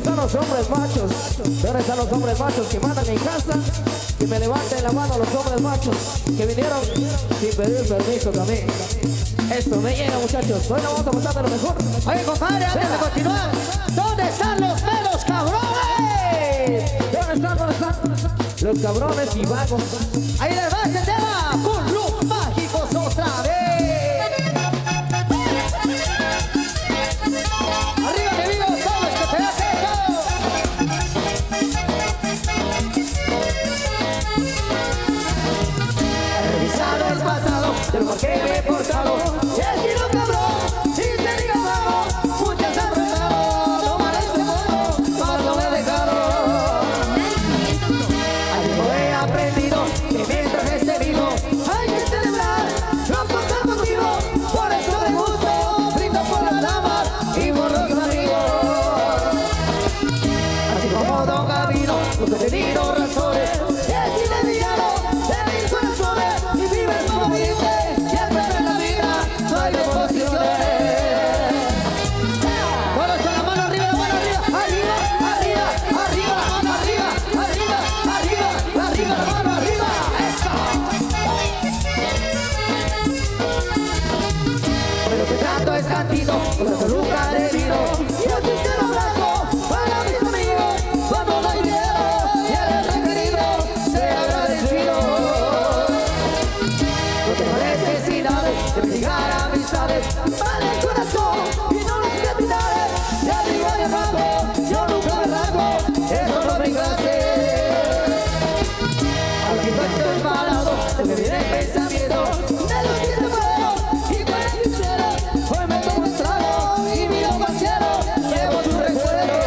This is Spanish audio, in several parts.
están los hombres machos? ¿Dónde están los hombres machos que mandan en casa? Que me levanten la mano los hombres machos que vinieron sin pedir permiso también. Esto me llega, muchachos. Hoy nos vamos a pasar de lo mejor. Oye, compadre, antes de continuar, ¿dónde están los meros cabrones? ¿Dónde están? Los cabrones y vagos. Ahí les va este tema con los mágicos otra vez. Arriba, mi amigo, todo es que te hace todo. He revisado el pasado de lo que me he portado. Y he sido cabrón, y te digo vago. Muchas han tratado, no mal este mundo, más no me dejaron. Algo he aprendido que mientras esté vivo hay que celebrar lo contigo. Por eso me gusto, brindo por las damas y por los amigos. Así como Don Gavino, los he tenido razones. Y así de villano, de mil corazones. Y vives como viste, siempre en la vida no hay oposiciones. Todos con la mano arriba, la mano arriba, arriba, arriba, arriba, la mano arriba, arriba, arriba, arriba, la mano arriba. ¡Eso! Pero que tanto es tantito, pero nunca debido. Y así se lo abrazo para mis amigos. Cuando no hay miedo y eres requerido, sea agradecido. No tengo necesidades de mendigar amistades. Vale el corazón y no los cantidades. De arriba y abajo, yo nunca me rasgo. Eso no me clase. Aunque no estoy parado, se me viene el pensamiento de los que se fueron y con el quisiera. Hoy me tomo un trago y miro al cielo, llevo su recuerdo.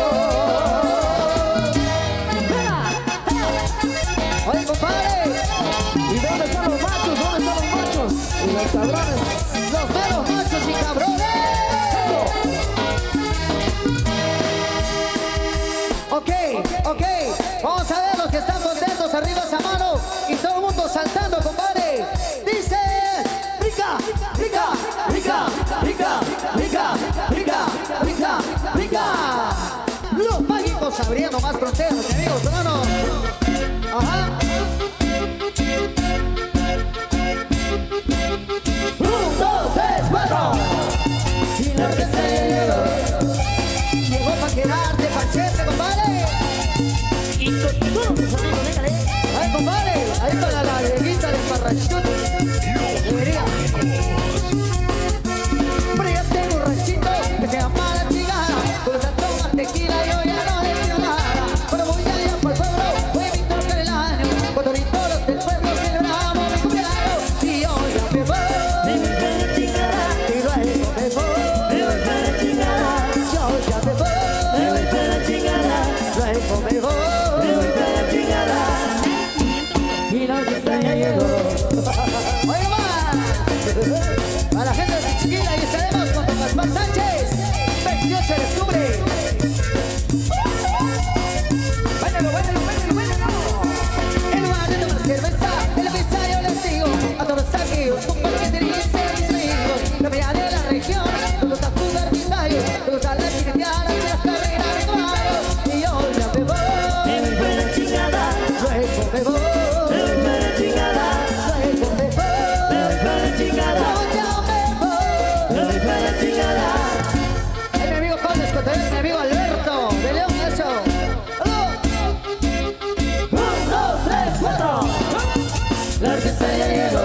Oye, compadre, ¿Y dónde están los machos? ¿Dónde están los machos? Y los cabrones. los meros machos y cabrones. Ok, vamos a ver los que están contentos, arriba esa mano y todo el mundo saltando, compadre. Dice, rica, rica, rica, rica, rica, rica, rica, rica. Los mágicos abriendo más fronteras, amigos, hermanos. Ajá. 1, 2, 3, 4. Y la que se llegó pa' quedarte, pachete, compadre. Y con todos tus amigos, déjale. Ay, compadre, ahí con la larguita de parrachute. Debería. Pero ya tengo un ranchito que se llama La Chingada. Con esa toma tequila yo ya no le pido nada. Pero voy allá por el pueblo, voy a tocar el año. Con todos los del pueblo celebramos mi cumpleaños. Y yo ya me voy. Me voy para la chingada. Y luego me voy. Me voy para la chingada. Yo ya me voy. Me voy para la chingada. Luego me voy. Me voy para la chingada. Y la fiesta ya llegó. Oiga más. A la gente de Chiquila y estaremos con Don Gaspar Sánchez. 28 de octubre. Báilalo, báilalo, báilalo, báilalo. En lugar de tomar cerveza, en la fiesta yo les digo a todos los amigos, compadres que dicen mis amigos, la media de la región, todos a jugar pintallos, todos a las chiquitianas y las carreras de caballos. Y yo ya me voy. Me voy para la chingada. Luego me voy. Me voy para la chingada. Luego me voy. Me voy para la chingada. Yo ya me voy. Me voy para la chingada. Es mi amigo Condes Cotorreo, mi amigo Alberto de León, eso. 1, 2, 3, 4. La orquesta ya llegó.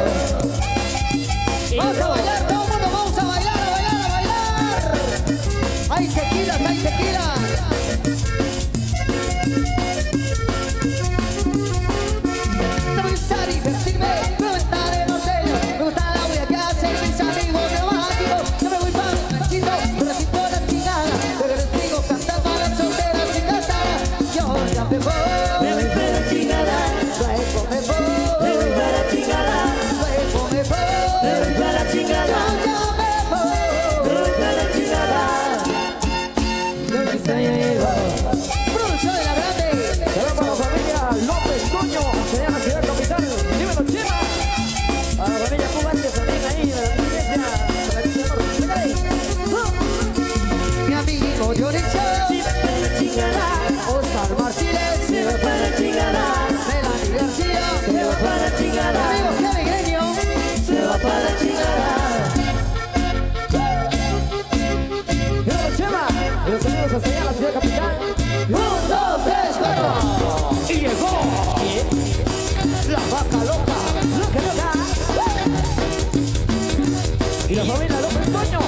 Y la familia López Toño.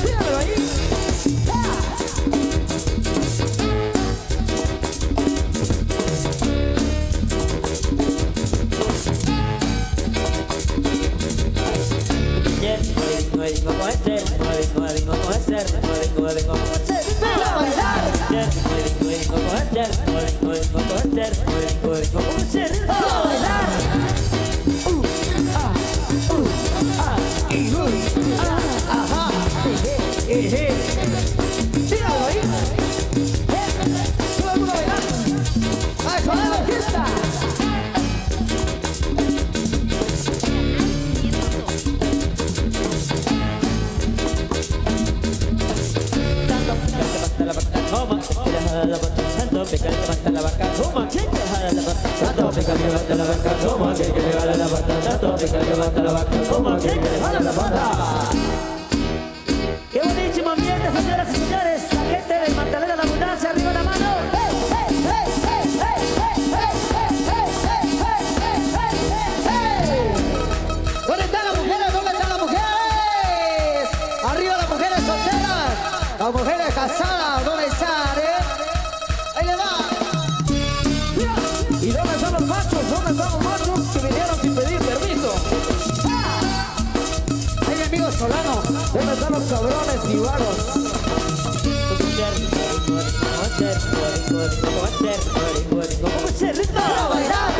Tíralo ahí. Tíralo ahí. Todo el mundo bailando. ¡Ay, suena la fiesta! ¡Qué buenísimo ambiente, señoras y señores! La gente de Magdalena La Abundancia, arriba la mano. ¿Dónde están las mujeres? ¿Dónde están las mujeres? Arriba las mujeres solteras, las mujeres casadas, ¿dónde están, Ahí le va. ¿Y dónde están los machos? ¿Dónde están los machos que vinieron sin pedir permiso? Ahí mi amigo Solano. ¿Dónde están los cabrones y vagos? ¡Para bailar!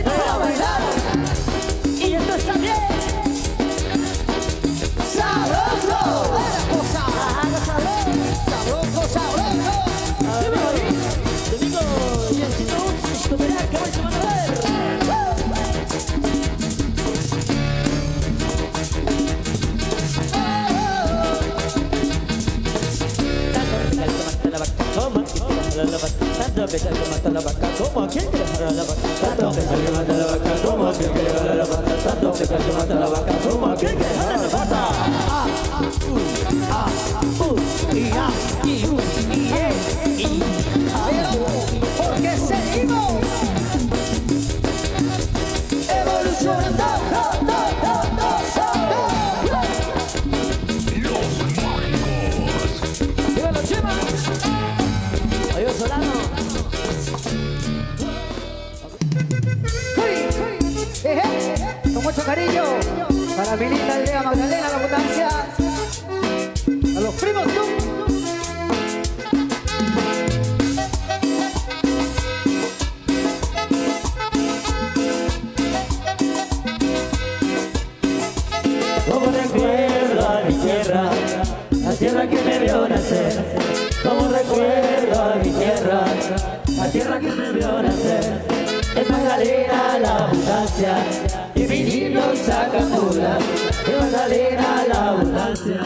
¡Para bailar! Y esto está bien. ¡Sabroso! ¡Buena cosa! ¡Sabroso, sabroso! Domingo, ¿qué vais a ver? Tanto pesar que mata la vaca, como quien quiere jalar la vaca. Tanto pesar que mata la vaca, como quien quiere jalar la vaca. Tanto pesar que mata la vaca, como quien quiere jalar la vaca. Porque seguimos evolucionando. ¡Dímelo, Chema! Adiós, Solano. Con mucho cariño para mi linda aldea Magdalena La Abundancia, a los primos tú. Como recuerdo a mi tierra, la tierra que me vio nacer. Como recuerdo a mi tierra, la tierra que me vio nacer. Es Magdalena La Abundancia, y mi lindo Sacapula. Es Magdalena La Abundancia,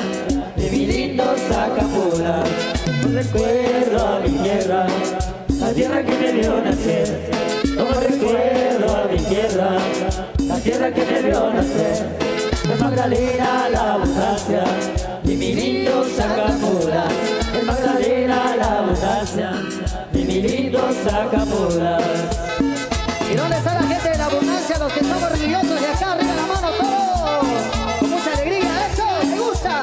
y mi lindo Sacapula. Como recuerdo a mi tierra, la tierra que me vio nacer. Como recuerdo a mi tierra, la tierra que me vio nacer. Es Magdalena La Abundancia, y mi lindo Sacapula. Es Magdalena La Abundancia, y mi lindo Sacapula. ¿Y dónde está la gente de La Abundancia? Los que estamos orgullosos de acá, arriba la mano todos. Con mucha alegría, eso, me gusta.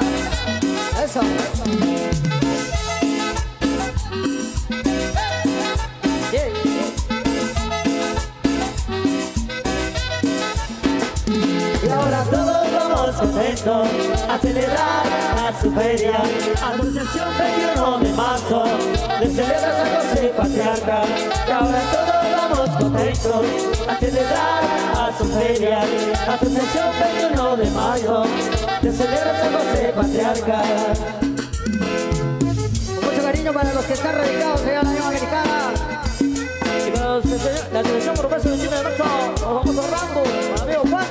Eso. Y ahora todos vamos contentos a celebrar a su feria. Asociación 21 de marzo de celebra San José Patriarca. Y ahora todos vamos contentos a celebrar a su feria. Asociación 21 de marzo de celebra San José Patriarca. Con mucho cariño para los que están radicados allá en la Unión Americana. Y para la selección por paso del 21 de marzo nos vamos ahorrando, amigo Juan.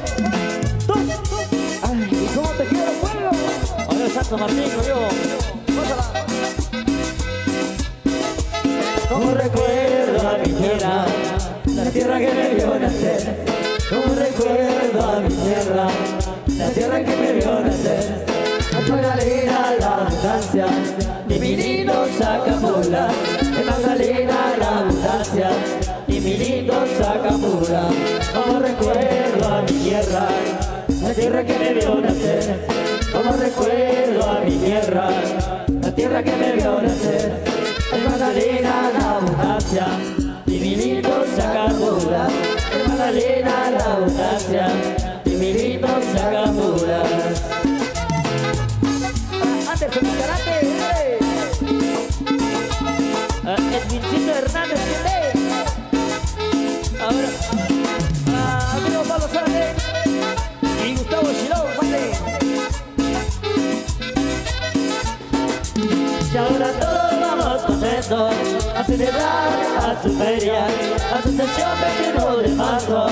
Ay, ¿y cómo te quiero, pueblo? Adiós, Santo Martín, amigo. Pásala. Como recuerdo a mi tierra, la tierra que me vio nacer. Como recuerdo a mi tierra, la tierra que me vio nacer. Es Magdalena La Abundancia, y mi lindo Sacapula. Es Magdalena La Abundancia, y mi lindo Sacapula. Como recuerdo a mi tierra, la tierra que me vio nacer. Como recuerdo a mi tierra, la tierra que me vio nacer. Es Magdalena la abundancia, y mi lindo Sacamula. Es Magdalena la abundancia, y mi lindo Sacamula. Antes el karate, Edwincito Hernández, ahora, amigo Pablo Sárate y Gustavo Chilón, vale. Y ahora todos vamos contentos a celebrar a su feria, Asociación 21 de marzo,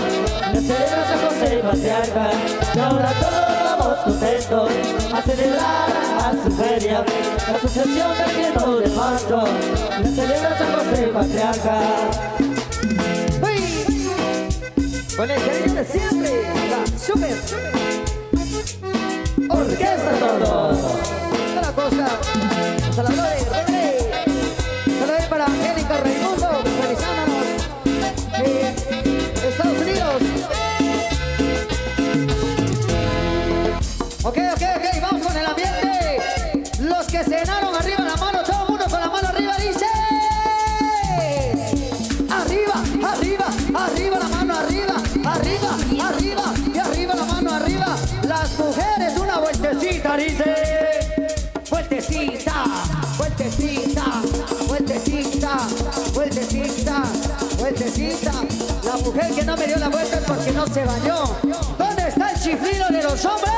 la celebra San José Patriarca. Y ahora todos vamos contentos a celebrar a su feria, Asociación 21 de marzo, la celebra San José Patriarca. ¡Uy! Con el cariño de siempre, la super Orquesta Todos. Otra cosa, saludos, saludos para Angélica Raimundo, visualizándonos en Estados Unidos. Ok, vamos con el ambiente. Los que cenaron, arriba la mano, todo el mundo con la mano arriba, dice. Arriba, la mano arriba, y arriba la mano arriba. Las mujeres, una vueltecita, dice. Vueltecita. La mujer que no me dio la vuelta es porque no se bañó. ¿Dónde está el chiflido de los hombres?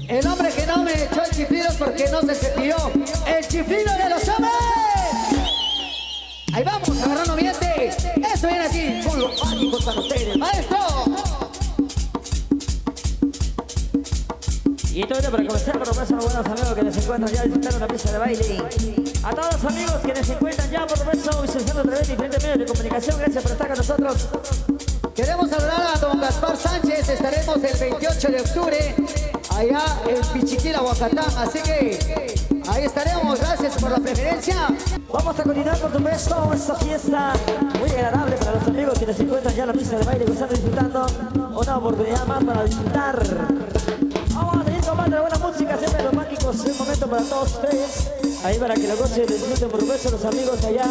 El hombre que no me echó el chiflido es porque no se cepilló. El chiflido de los hombres. Ahí vamos, agarrando ambiente. Esto viene así, con los mágicos para ustedes, maestro. Y todo esto para comenzar, por lo menos a los buenos amigos que se encuentran ya disfrutando la pista de baile. A todos los amigos que se encuentran ya, por lo menos visualizando a través de diferentes medios de comunicación, gracias por estar con nosotros. Queremos saludar a don Gaspar Sánchez, estaremos el 28 de octubre allá en Pichiquila, Huacatán, así que ahí estaremos, gracias por la preferencia. Vamos a continuar, por supuesto, esta fiesta muy agradable para los amigos que se encuentran ya en la pista de baile, gozando y disfrutando. Una oportunidad más para disfrutar. Vamos a seguir tomando la buena música, siempre los mágicos, es un momento para todos ustedes. Ahí para que lo gocen y disfruten, por supuesto, los amigos allá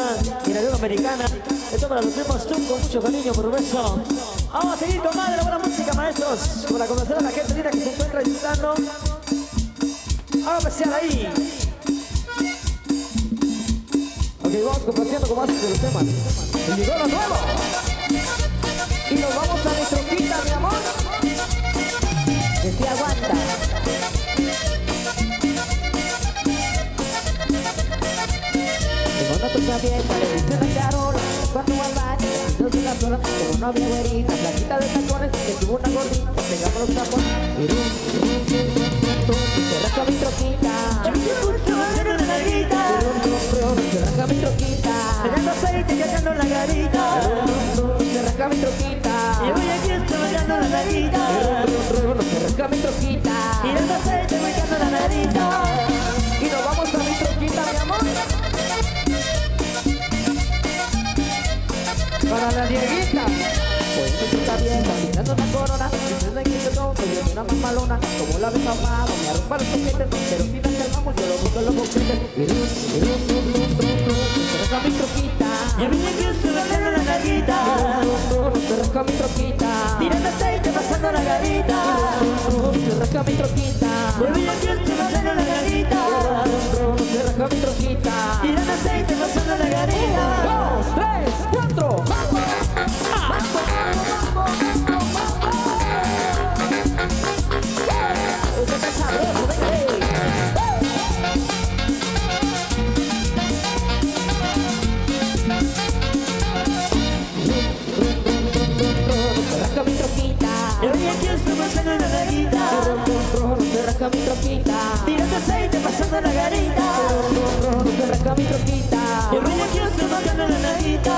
en la Unión Americana. Esto para los primos Zoom con mucho cariño, por supuesto. Vamos a seguir tomando la buena música, maestros, para conocer a la gente linda que se encuentra disfrutando. Vamos a pasear ahí. Ok, vamos compartiendo con más de los temas. Y llegó lo nuevo. Y nos vamos a nuestro quita, mi amor. Que se aguanta. Tengo una toca vieja, le dice la Carola. Cuando al baño, no se la sola. Tengo una novia güerita, flaquita de tacones. Que tuvo una gordita, pegamos los tapones. Y se rasca mi troquita. Se rasca mi troquita. Tirando aceite y echando la garita. Se rasca mi troquita. Y voy aquí estoy bailando la garita. Se rasca mi troquita. Tirando aceite y echando la garita. Y nos vamos a mi troquita, mi amor. Para la Dieguita. Pues mi chica vieja, pisando una corona. Dices de que yo tonto, yo soy una mamalona. Como la ves amado, me arrumba los toquetes. Pero si nos calmamos, yo lo busco en los boquetes. Se rasca mi troquita. Y a mí me gusta bailando la garita. Se rasca mi troquita. Tirando aceite, pasando la garita. Se rasca mi troquita. Y a mí me gusta bailando la garita. Se rasca mi troquita. Tirando aceite, pasando la garita. 2, 3, 4. ¡Vamos! Usted está sabroso, venga ahí. Se rasca mi troquita. Y a mí aquí estoy pasando la garita. Se rasca mi troquita. Tirando aceite, pasando la garita. Se rasca mi troquita. Y a mí aquí estoy pasando la garita.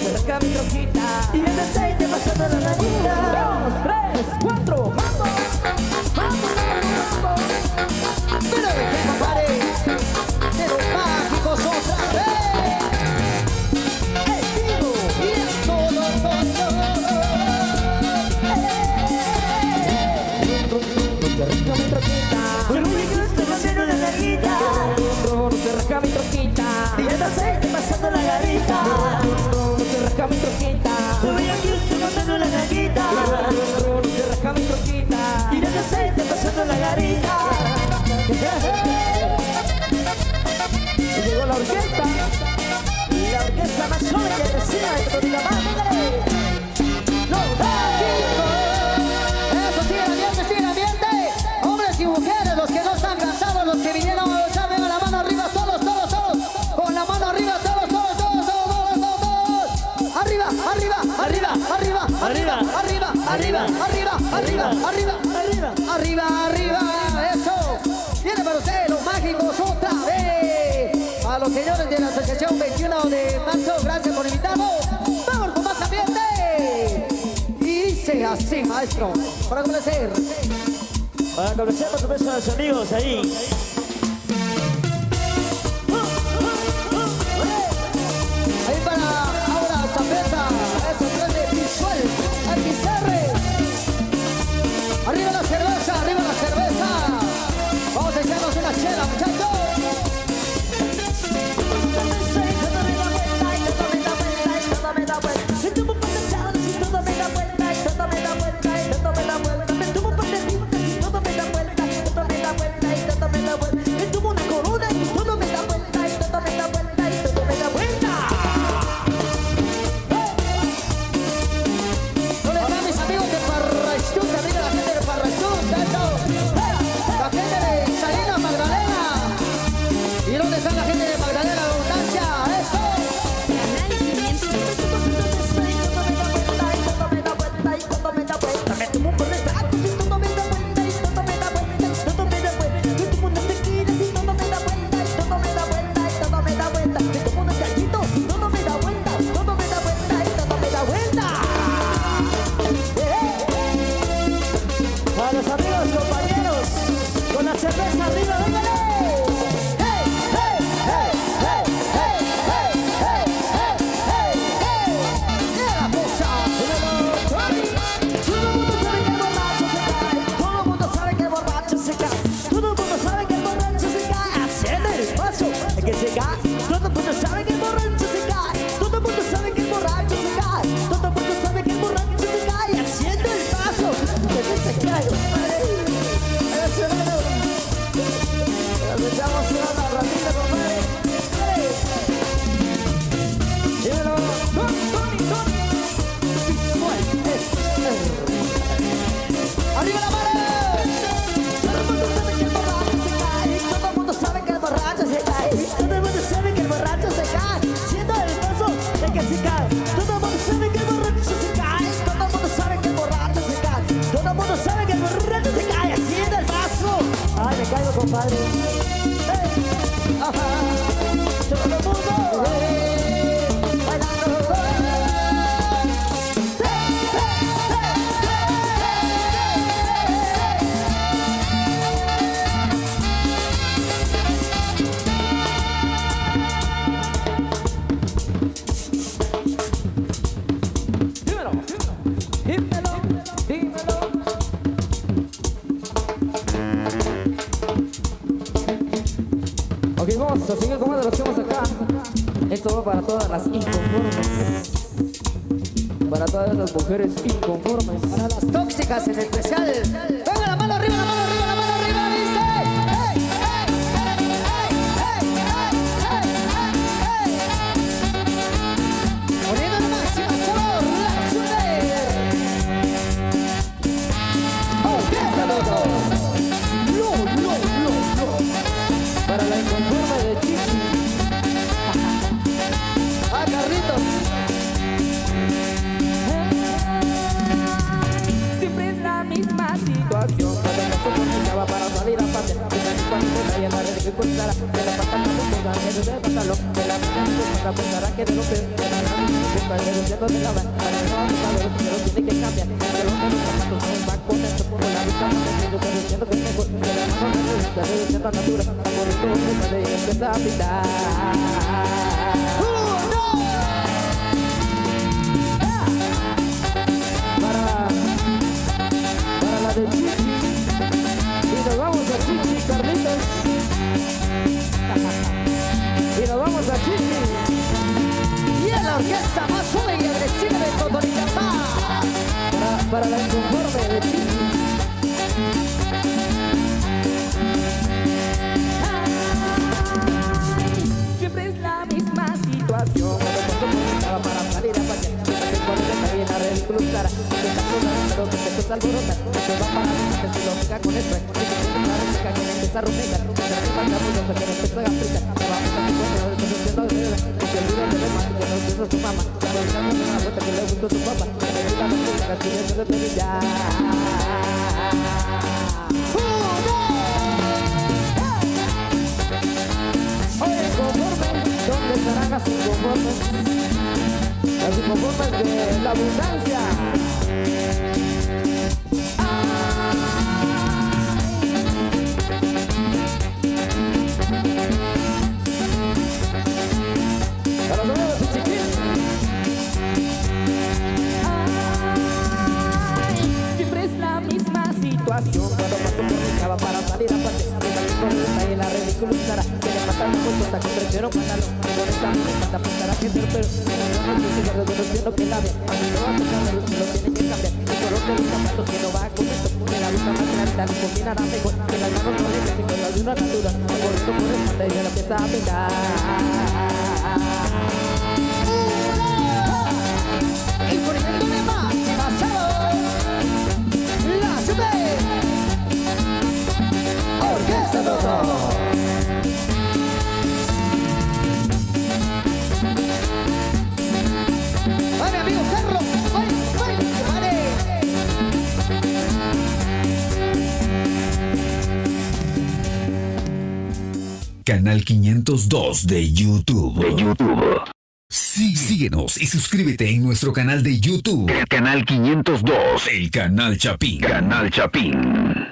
Se rasca mi troquita. Tirando aceite, pasando la garita. 2, 3, 4. ¡Vamos! ¡Vamos! ¡Pero que compare! ¡De los mágicos otra vez! ¡Estilo! ¡Y en todo! jóvenes de vecina de Cotonicapán. Los mágicos. Eso sigue el ambiente, sigue el ambiente. Hombres y mujeres, los que no están cansados, los que vinieron a luchar, vengan la mano arriba, todos, todos, todos. Con la mano arriba, todos, todos, todos, todos, todos, todos. Arriba, arriba, arriba, arriba, arriba, arriba, arriba, arriba, arriba, arriba, arriba, arriba, eso. Viene para ustedes los mágicos otra vez. A los señores de la asociación 21 de marzo, gracias por invitarnos. Vamos con más ambiente. Y dice así, maestro, para complacer. Para complacer, por supuesto, a los amigos ahí. Ahí para ahora Zapeta, eso prende visual, al pizarre. Arriba la cerveza, arriba la cerveza. Vamos a echarnos una chela, muchachos. Compadre, ajá, todo el mundo bailando. Dímelo, dímelo, dímelo. Ok, vamos a seguir con más de lo que hacemos acá. Esto va para todas las inconformes. Para todas las mujeres inconformes. Para las tóxicas en especial. Venga la mano arriba, la mano arriba, la mano arriba, dice. ¡Hey, hey, hey, hey, hey, hey, hey! Poniendo la máxima, chavos, reacciones. ¡Oh, qué loco! Para la inconforme de Chichi. ¡Ah, Carlitos! Siempre es la misma situación. Cuando me soportaba para salir a pasear. Cuando me caía la red que cruzara. De la patata no se gana, de pantalón. De la patata pensará que de lo que de la gran busca reduciendo de la van. Para no saber, pero tiene que cambiar. Pero no los zapatos no va con esto. Por la vista no me siento reduciendo que mejor. De la mano me gusta reduciendo natura. Por esto me puede empezar a pintar. Para la de Chichi. Y nos vamos a Chichi, Carlitos. Y nos vamos a Chichi. Y en la orquesta más joven y agresiva de Cotonicapán. Para la inconforme de Chichi. Siempre es la misma situación. Cuando paso por empieza a alborotar, se va para adelante, se lo pica con esto, y se siente una réplica que le empieza a rumigar, se la que pasa mucho, se quiere empezar a aplicar, la vamos a picar, pero después haciendo de verdad, y se olvida de demás, que no empieza su mamá, ya no está dando una vuelta que le gustó su papá, que le gusta la música, que tiene que tener ya. Oye, conforme, ¿dónde estarán las inconformes? Las inconformes de la abundancia. Para los amigos de Chiquín. Siempre es la misma situación cuando paso por mi cama para salir a pasear. Me salí corriendo y la ridiculizará. Se le mata la cuenta que prefiero matarlo. Que con esa me mata pensar a gente, pero no sé si guardo conociendo que la ve. A mí no va a tocar, pero lo tiene que cambiar. El color de los zapatos que no va con esto. Que la vista más grande la combinará mejor. Que las manos no le que con la luna natura. Corriendo por el manda y se la empieza a pegar. Y poniéndome más pasado la super orquesta Dodo. Vale, amigo Carlos, vale. Canal 502 de YouTube. Síguenos y suscríbete en nuestro canal de YouTube. El canal 502. El canal Chapín.